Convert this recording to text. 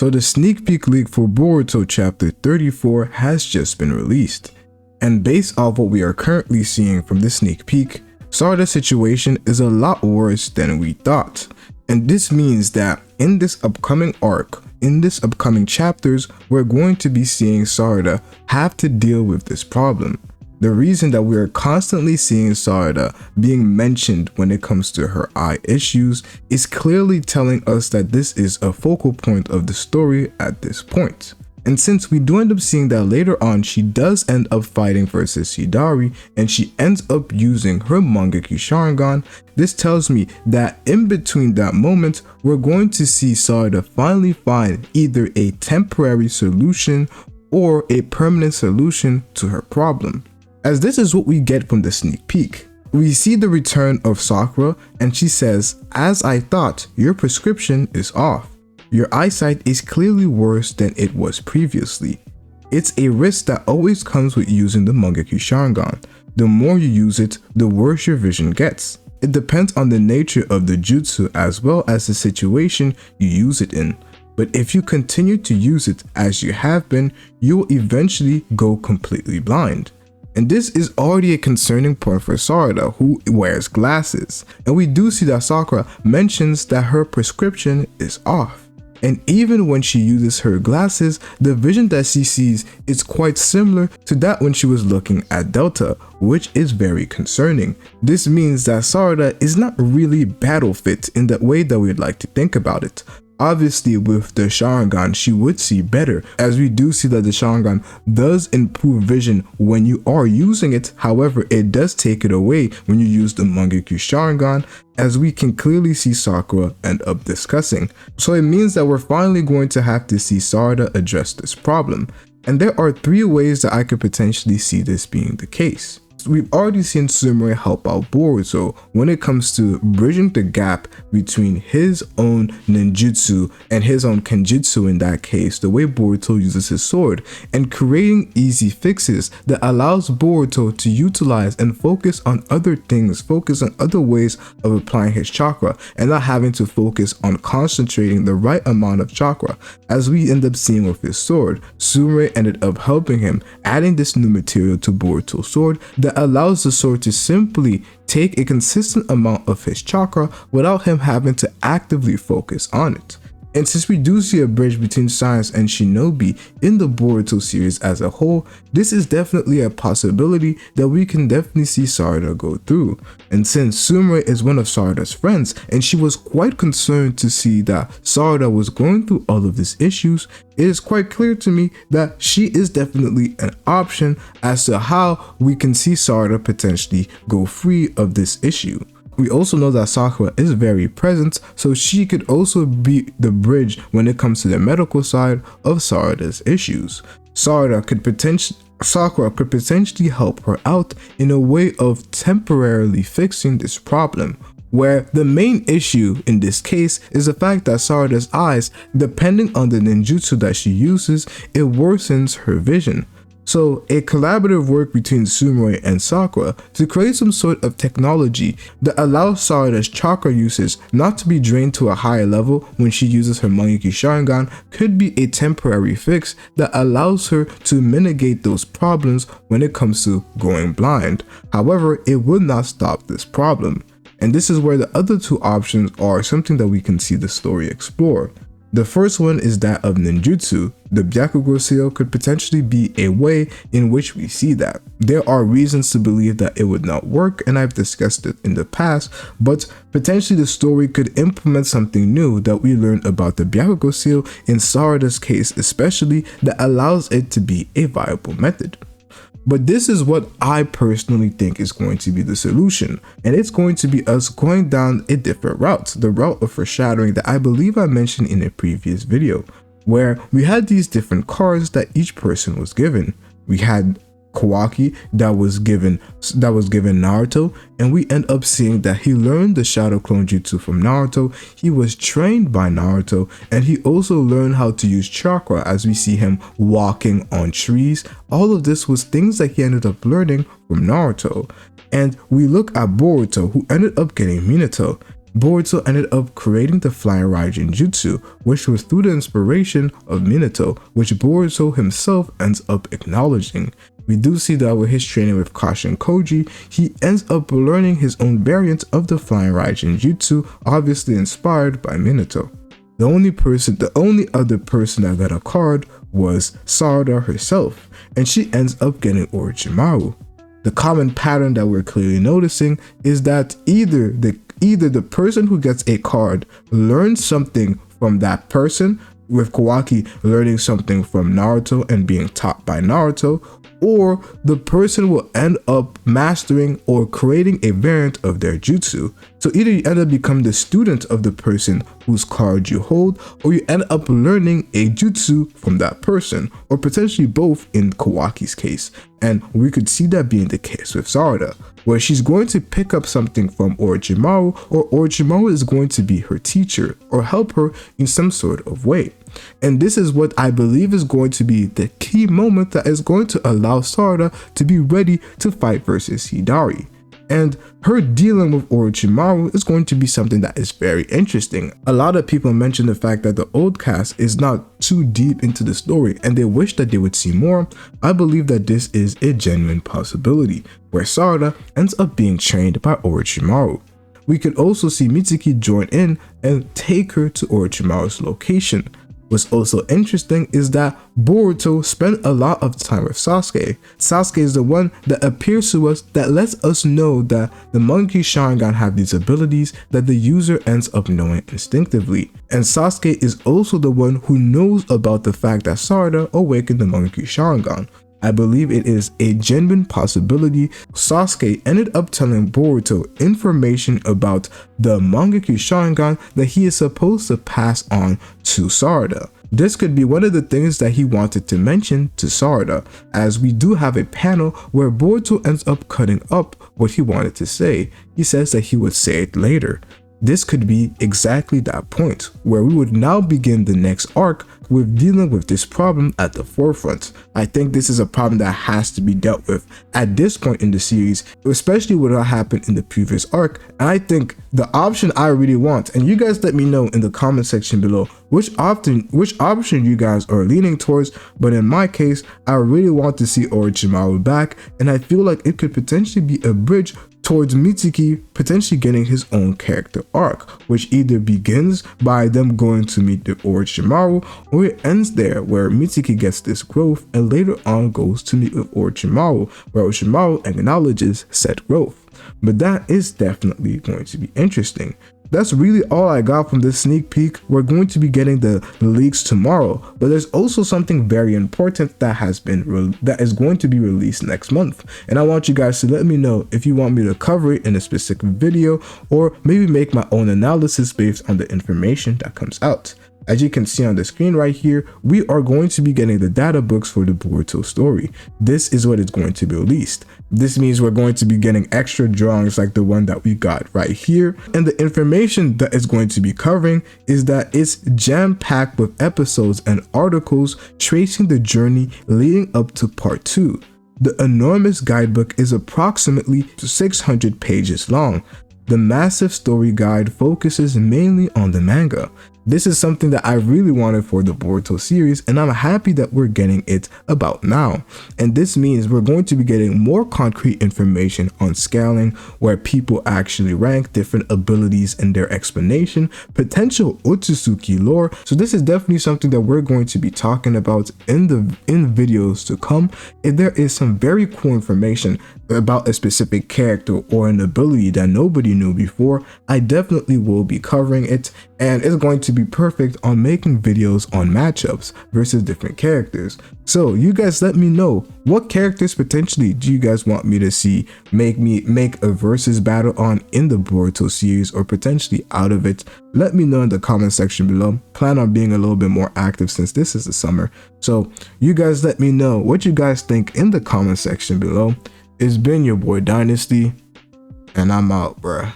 So the sneak peek leak for Boruto chapter 34 has just been released. And based off what we are currently seeing from the sneak peek, Sarada's situation is a lot worse than we thought. And this means that in this upcoming arc, in this upcoming chapters, we're going to be seeing Sarada have to deal with this problem. The reason that we are constantly seeing Sarada being mentioned when it comes to her eye issues is clearly telling us that this is a focal point of the story at this point. And since we do end up seeing that later on, she does end up fighting versus Hidari and she ends up using her Mangekyo Sharingan, this tells me that in between that moment, we're going to see Sarada finally find either a temporary solution or a permanent solution to her problem. As this is what we get from the sneak peek. We see the return of Sakura and she says, "As I thought, your prescription is off. Your eyesight is clearly worse than it was previously. It's a risk that always comes with using the Mangekyo Sharingan. The more you use it, the worse your vision gets. It depends on the nature of the jutsu as well as the situation you use it in. But if you continue to use it as you have been, you will eventually go completely blind." And this is already a concerning point for Sarada, who wears glasses. And we do see that Sakura mentions that her prescription is off. And even when she uses her glasses, the vision that she sees is quite similar to that when she was looking at Delta, which is very concerning. This means that Sarada is not really battle fit in the way that we'd like to think about it. Obviously, with the Sharingan, she would see better, as we do see that the Sharingan does improve vision when you are using it. However, it does take it away when you use the Mangekyo Sharingan, as we can clearly see Sakura end up discussing. So it means that we're finally going to have to see Sarada address this problem. And there are 3 ways that I could potentially see this being the case. We've already seen Sumire help out Boruto when it comes to bridging the gap between his own ninjutsu and his own kenjutsu, in that case, the way Boruto uses his sword, and creating easy fixes that allows Boruto to utilize and focus on other things, focus on other ways of applying his chakra, and not having to focus on concentrating the right amount of chakra. As we end up seeing with his sword, Sumire ended up helping him, adding this new material to Boruto's sword that allows the sword to simply take a consistent amount of his chakra without him having to actively focus on it. And since we do see a bridge between science and shinobi in the Boruto series as a whole, this is definitely a possibility that we can definitely see Sarada go through. And since Sumire is one of Sarada's friends and she was quite concerned to see that Sarada was going through all of these issues, it is quite clear to me that she is definitely an option as to how we can see Sarada potentially go free of this issue. We also know that Sakura is very present, so she could also be the bridge when it comes to the medical side of Sarada's issues. Sakura could potentially help her out in a way of temporarily fixing this problem, where the main issue in this case is the fact that Sarada's eyes, depending on the ninjutsu that she uses, it worsens her vision. So a collaborative work between Sumire and Sakura to create some sort of technology that allows Sarada's chakra usage not to be drained to a higher level when she uses her Mangekyo Sharingan could be a temporary fix that allows her to mitigate those problems when it comes to going blind. However, it would not stop this problem. And this is where the other 2 options are something that we can see the story explore. The first one is that of ninjutsu. The Byakugo seal could potentially be a way in which we see that. There are reasons to believe that it would not work, and I've discussed it in the past, but potentially the story could implement something new that we learned about the Byakugo seal in Sarada's case especially, that allows it to be a viable method. But this is what I personally think is going to be the solution, and it's going to be us going down a different route, the route of foreshadowing that I believe I mentioned in a previous video, where we had these different cards that each person was given. We had Kawaki that was given Naruto, and we end up seeing that he learned the Shadow Clone Jutsu from Naruto, he was trained by Naruto, and he also learned how to use chakra as we see him walking on trees. All of this was things that he ended up learning from Naruto. And we look at Boruto, who ended up getting Minato. Boruto ended up creating the Flying Raijin Jutsu, which was through the inspiration of Minato, which Boruto himself ends up acknowledging. We do see that with his training with Kashin Koji, he ends up learning his own variant of the Flying Raijin Jutsu, obviously inspired by Minato. The only other person that got a card was Sarada herself, and she ends up getting Orochimaru. The common pattern that we're clearly noticing is that either the person who gets a card learns something from that person, with Kawaki learning something from Naruto and being taught by Naruto, or the person will end up mastering or creating a variant of their jutsu. So either you end up becoming the student of the person whose card you hold, or you end up learning a jutsu from that person, or potentially both in Kawaki's case. And we could see that being the case with Sarada, where she's going to pick up something from Orochimaru, or Orochimaru is going to be her teacher or help her in some sort of way. And this is what I believe is going to be the key moment that is going to allow Sarada to be ready to fight versus Hidari. And her dealing with Orochimaru is going to be something that is very interesting. A lot of people mention the fact that the old cast is not too deep into the story and they wish that they would see more. I believe that this is a genuine possibility, where Sarada ends up being trained by Orochimaru. We could also see Mitsuki join in and take her to Orochimaru's location. What's also interesting is that Boruto spent a lot of time with Sasuke. Sasuke is the one that appears to us that lets us know that the Monkey Sharingan have these abilities that the user ends up knowing instinctively. And Sasuke is also the one who knows about the fact that Sarada awakened the Monkey Sharingan. I believe it is a genuine possibility. Sasuke ended up telling Boruto information about the Mangekyo Sharingan that he is supposed to pass on to Sarada. This could be one of the things that he wanted to mention to Sarada, as we do have a panel where Boruto ends up cutting up what he wanted to say. He says that he would say it later. This could be exactly that point, where we would now begin the next arc with dealing with this problem at the forefront. I think this is a problem that has to be dealt with at this point in the series, especially what happened in the previous arc. And I think the option I really want, and you guys let me know in the comment section below which option you guys are leaning towards, but in my case, I really want to see Orochimaru back, and I feel like it could potentially be a bridge towards Mitsuki potentially getting his own character arc, which either begins by them going to meet the Orochimaru, or it ends there where Mitsuki gets this growth and later on goes to meet with Orochimaru, where Orochimaru acknowledges said growth. But that is definitely going to be interesting. That's really all I got from this sneak peek. We're going to be getting the leaks tomorrow, but there's also something very important that is going to be released next month, and I want you guys to let me know if you want me to cover it in a specific video or maybe make my own analysis based on the information that comes out. As you can see on the screen right here, we are going to be getting the data books for the Boruto story. This is what is going to be released. This means we're going to be getting extra drawings like the one that we got right here. And the information that is going to be covering is that it's jam-packed with episodes and articles tracing the journey leading up to part 2. The enormous guidebook is approximately 600 pages long. The massive story guide focuses mainly on the manga. This is something that I really wanted for the Boruto series, and I'm happy that we're getting it about now. And this means we're going to be getting more concrete information on scaling, where people actually rank different abilities and their explanation, potential Otsutsuki lore. So this is definitely something that we're going to be talking about in videos to come. If there is some very cool information about a specific character or an ability that nobody knew before, I definitely will be covering it, and it's going to be perfect on making videos on matchups versus different characters. So you guys let me know, what characters potentially do you guys want me to see make a versus battle on in the Boruto series, or potentially out of it? Let me know in the comment section below. Plan on being a little bit more active since this is the summer. So you guys let me know what you guys think in the comment section below. It's been your boy Dynasty, and I'm out, bruh.